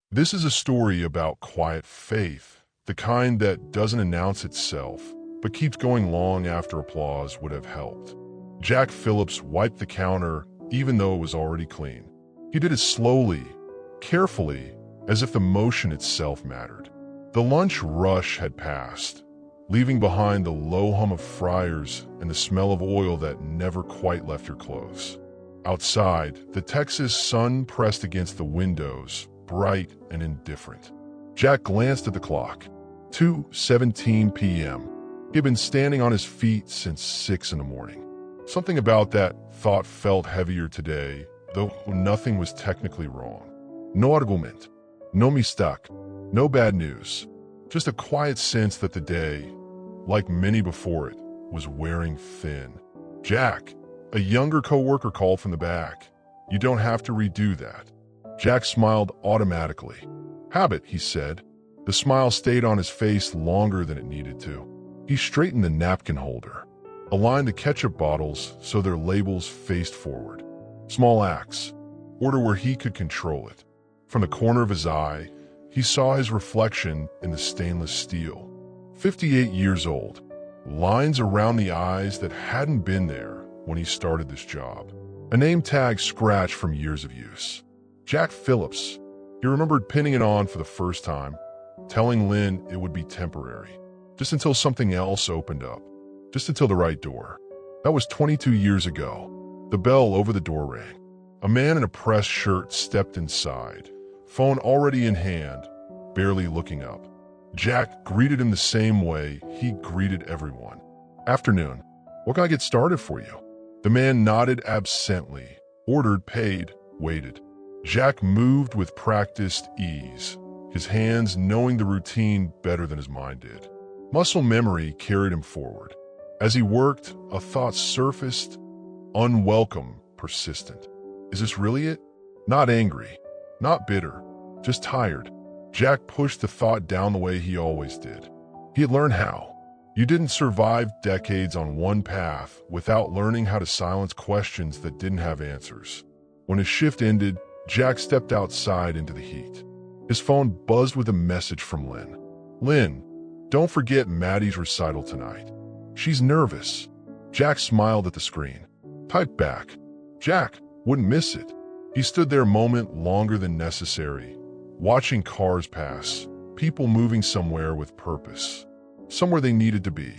This is a story about quiet faith, the kind that doesn't announce itself, but keeps going long after applause would have helped. Jack Phillips wiped the counter even though it was already clean. He did it slowly, carefully, as if the motion itself mattered. The lunch rush had passed, leaving behind the low hum of fryers and the smell of oil that never quite left your clothes. Outside, the Texas sun pressed against the windows, bright and indifferent. Jack glanced at the clock. 2:17 p.m. He had been standing on his feet since 6 in the morning. Something about that thought felt heavier today, though nothing was technically wrong. No argument, no mistake, no bad news. Just a quiet sense that the day, like many before it, was wearing thin. "Jack," a younger coworker called from the back. "You don't have to redo that." Jack smiled automatically. "Habit," he said. The smile stayed on his face longer than it needed to. He straightened the napkin holder, aligned the ketchup bottles so their labels faced forward. Small acts, order where he could control it. From the corner of his eye, he saw his reflection in the stainless steel. 58 years old, lines around the eyes that hadn't been there when he started this job. A name tag scratched from years of use. Jack Phillips. He remembered pinning it on for the first time, telling Lynn it would be temporary, just until something else opened up, just until the right door. That was 22 years ago. The bell over the door rang. A man in a pressed shirt stepped inside, phone already in hand, barely looking up. Jack greeted him the same way he greeted everyone. "Afternoon. What can I get started for you?" The man nodded absently, ordered, paid, waited. Jack moved with practiced ease, his hands knowing the routine better than his mind did. Muscle memory carried him forward. As he worked, a thought surfaced, unwelcome, persistent. Is this really it? Not angry, not bitter, just tired. Jack pushed the thought down the way he always did. He had learned how. You didn't survive decades on one path without learning how to silence questions that didn't have answers. When his shift ended, Jack stepped outside into the heat. His phone buzzed with a message from Lynn. "Lynn, don't forget Maddie's recital tonight. She's nervous." Jack smiled at the screen. Type back. Jack wouldn't miss it. He stood there a moment longer than necessary, watching cars pass, people moving somewhere with purpose, somewhere they needed to be.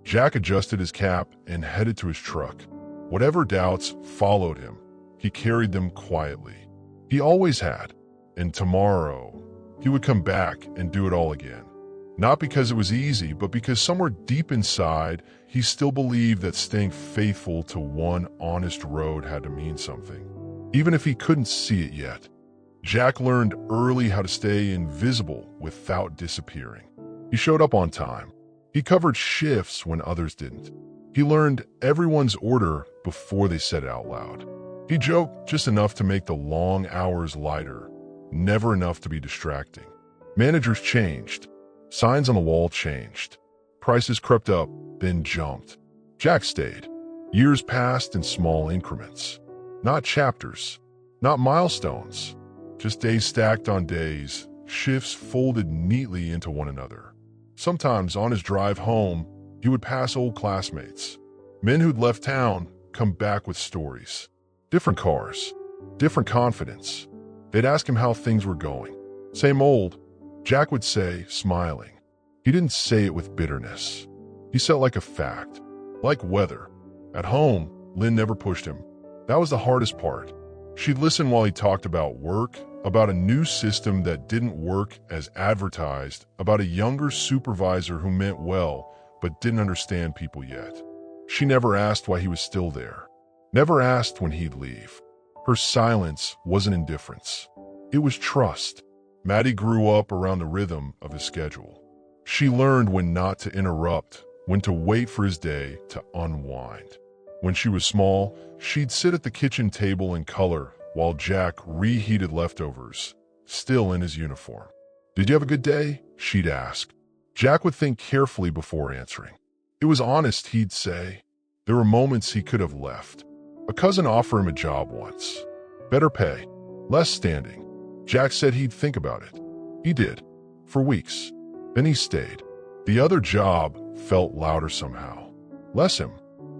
Jack adjusted his cap and headed to his truck. Whatever doubts followed him, he carried them quietly. He always had. And tomorrow, he would come back and do it all again. Not because it was easy, but because somewhere deep inside, he still believed that staying faithful to one honest road had to mean something, even if he couldn't see it yet. Jack learned early how to stay invisible without disappearing. He showed up on time. He covered shifts when others didn't. He learned everyone's order before they said it out loud. He joked just enough to make the long hours lighter, never enough to be distracting. Managers changed. Signs on the wall changed. Prices crept up, then jumped. Jack stayed. Years passed in small increments. Not chapters, not milestones, just days stacked on days, shifts folded neatly into one another. Sometimes on his drive home, he would pass old classmates, men who'd left town, come back with stories. Different cars, different confidence. They'd ask him how things were going. "Same old," Jack would say, smiling. He didn't say it with bitterness. He said it like a fact, like weather. At home, Lynn never pushed him. That was the hardest part. She'd listen while he talked about work, about a new system that didn't work as advertised, about a younger supervisor who meant well but didn't understand people yet. She never asked why he was still there, never asked when he'd leave. Her silence wasn't indifference. It was trust. Maddie grew up around the rhythm of his schedule. She learned when not to interrupt, when to wait for his day to unwind. When she was small, she'd sit at the kitchen table and color while Jack reheated leftovers, still in his uniform. "Did you have a good day?" she'd ask. Jack would think carefully before answering. It was honest, he'd say. There were moments he could have left. A cousin offered him a job once. Better pay, less standing. Jack said he'd think about it. He did, for weeks. Then he stayed. The other job felt louder somehow. Less him.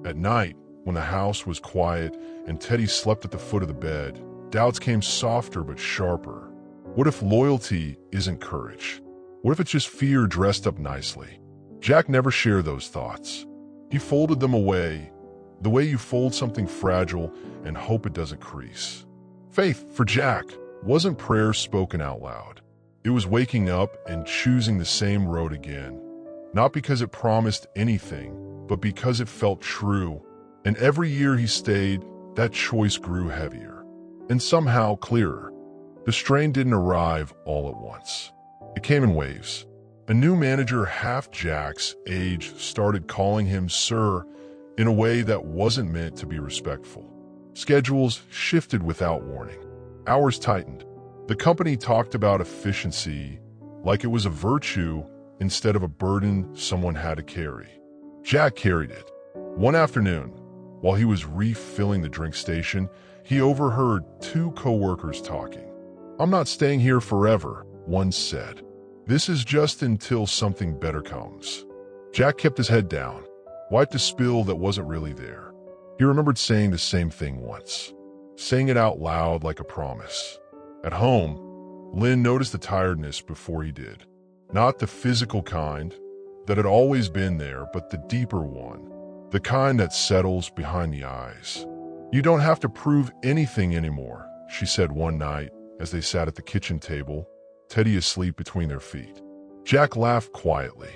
At night, when the house was quiet and Teddy slept at the foot of the bed, doubts came softer but sharper. What if loyalty isn't courage? What if it's just fear dressed up nicely? Jack never shared those thoughts. He folded them away, the way you fold something fragile and hope it doesn't crease. Faith, for Jack, wasn't prayer spoken out loud. It was waking up and choosing the same road again, not because it promised anything, but because it felt true. And every year he stayed, that choice grew heavier and somehow clearer. The strain didn't arrive all at once. It came in waves. A new manager half Jack's age started calling him sir in a way that wasn't meant to be respectful. Schedules shifted without warning. Hours tightened. The company talked about efficiency like it was a virtue instead of a burden someone had to carry. Jack carried it. One afternoon, while he was refilling the drink station, he overheard two coworkers talking. "I'm not staying here forever," one said. "This is just until something better comes." Jack kept his head down, wiped a spill that wasn't really there. He remembered saying the same thing once, saying it out loud like a promise. At home, Lynn noticed the tiredness before he did. Not the physical kind that had always been there, but the deeper one, the kind that settles behind the eyes. "You don't have to prove anything anymore," she said one night as they sat at the kitchen table, Teddy asleep between their feet. Jack laughed quietly.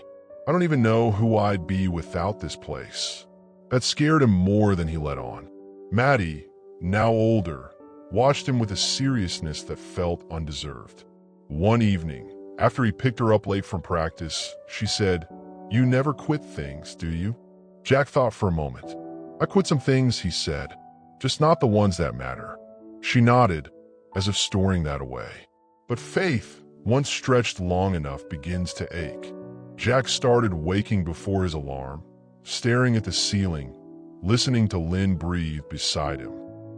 "I don't even know who I'd be without this place." That scared him more than he let on. Maddie, now older, watched him with a seriousness that felt undeserved. One evening, after he picked her up late from practice, she said, "You never quit things, do you?" Jack thought for a moment. "I quit some things," he said, "just not the ones that matter." She nodded, as if storing that away. But faith, once stretched long enough, begins to ache. Jack started waking before his alarm, staring at the ceiling, listening to Lynn breathe beside him.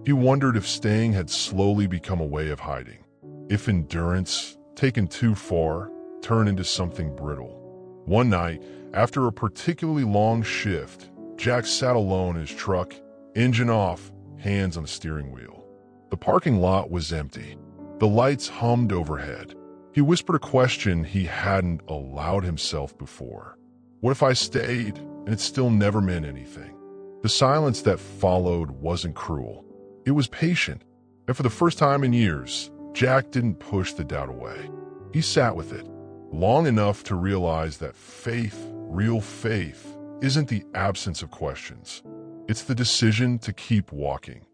He wondered if staying had slowly become a way of hiding, if endurance, taken too far, turned into something brittle. One night, after a particularly long shift, Jack sat alone in his truck, engine off, hands on the steering wheel. The parking lot was empty. The lights hummed overhead. He whispered a question he hadn't allowed himself before. What if I stayed and it still never meant anything? The silence that followed wasn't cruel. It was patient, and for the first time in years, Jack didn't push the doubt away. He sat with it, long enough to realize that faith, real faith, isn't the absence of questions. It's the decision to keep walking,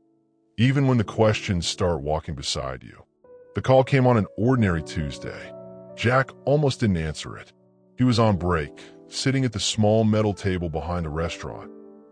even when the questions start walking beside you. The call came on an ordinary Tuesday. Jack almost didn't answer it. He was on break, sitting at the small metal table behind the restaurant,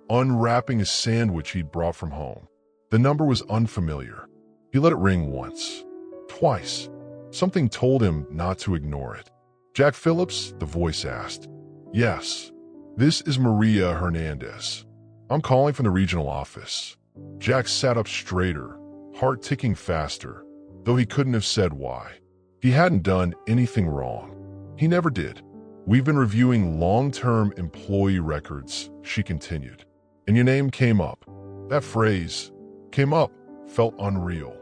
unwrapping a sandwich he'd brought from home. The number was unfamiliar. He let it ring once, twice. Something told him not to ignore it. "Jack Phillips?" the voice asked. "Yes. This is Maria Hernandez. I'm calling from the regional office." Jack sat up straighter, heart ticking faster, though he couldn't have said why. He hadn't done anything wrong. He never did. "We've been reviewing long-term employee records," she continued, "and your name came up." That phrase, "came up," felt unreal,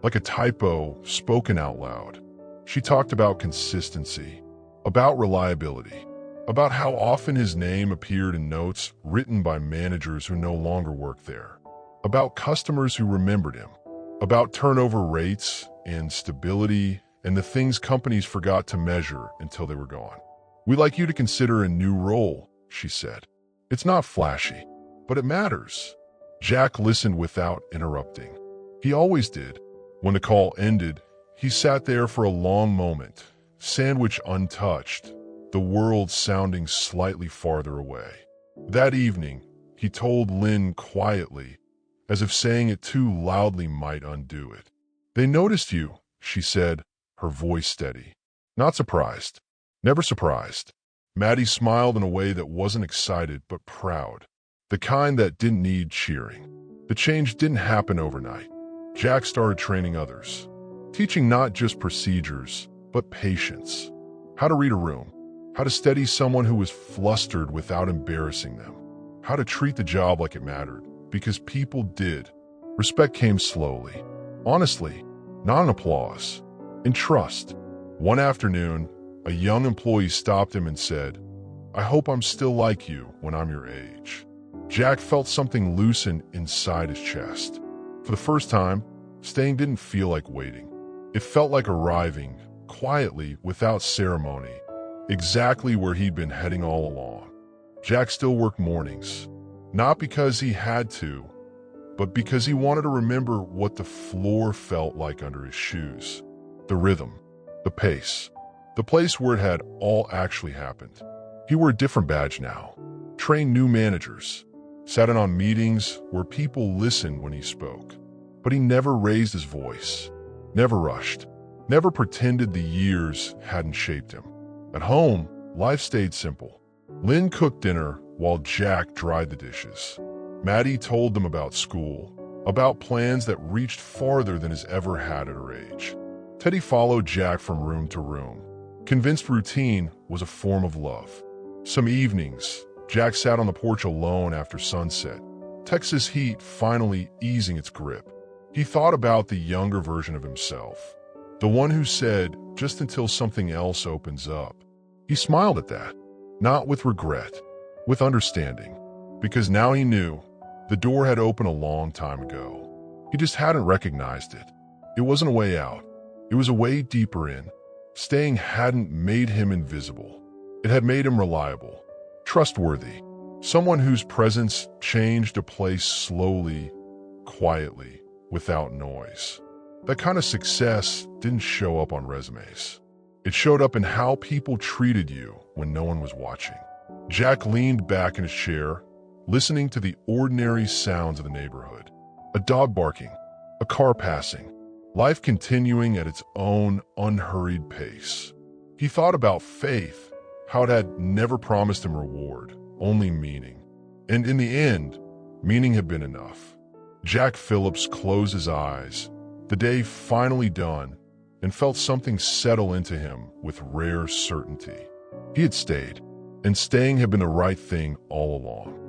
like a typo spoken out loud. She talked about consistency, about reliability, about how often his name appeared in notes written by managers who no longer worked there, about customers who remembered him, about turnover rates and stability and the things companies forgot to measure until they were gone. "We'd like you to consider a new role," she said. "It's not flashy, but it matters." Jack listened without interrupting. He always did. When the call ended, he sat there for a long moment, sandwich untouched, the world sounding slightly farther away. That evening, he told Lynn quietly, as if saying it too loudly might undo it. "They noticed you," she said, her voice steady. "Not surprised. Never surprised." Maddie smiled in a way that wasn't excited but proud, the kind that didn't need cheering. The change didn't happen overnight. Jack started training others. teaching not just procedures, but patience. How to read a room, how to steady someone who was flustered without embarrassing them, how to treat the job like it mattered, because people did. Respect came slowly. Honestly, not in applause, in trust. One afternoon, a young employee stopped him and said, "I hope I'm still like you when I'm your age." Jack felt something loosen inside his chest. For the first time, staying didn't feel like waiting. It felt like arriving, quietly, without ceremony, exactly where he'd been heading all along. Jack still worked mornings, not because he had to, but because he wanted to remember what the floor felt like under his shoes. The rhythm, the pace, the place where it had all actually happened. He wore a different badge now, trained new managers, sat in on meetings where people listened when he spoke. But he never raised his voice, never rushed, never pretended the years hadn't shaped him. At home, life stayed simple. Lynn cooked dinner while Jack dried the dishes. Maddie told them about school, about plans that reached farther than his ever had at her age. Teddy followed Jack from room to room, convinced routine was a form of love. Some evenings, Jack sat on the porch alone after sunset, Texas heat finally easing its grip. He thought about the younger version of himself, the one who said, "Just until something else opens up." He smiled at that, not with regret, with understanding, because now he knew the door had opened a long time ago. He just hadn't recognized it. It wasn't a way out. It was a way deeper in. Staying hadn't made him invisible. It had made him reliable, trustworthy, someone whose presence changed a place slowly, quietly, without noise. That kind of success didn't show up on resumes. It showed up in how people treated you when no one was watching. Jack leaned back in his chair, listening to the ordinary sounds of the neighborhood. A dog barking, a car passing, life continuing at its own unhurried pace. He thought about faith, how it had never promised him reward, only meaning. And in the end, meaning had been enough. Jack Phillips closed his eyes, the day finally done, and felt something settle into him with rare certainty. He had stayed, and staying had been the right thing all along.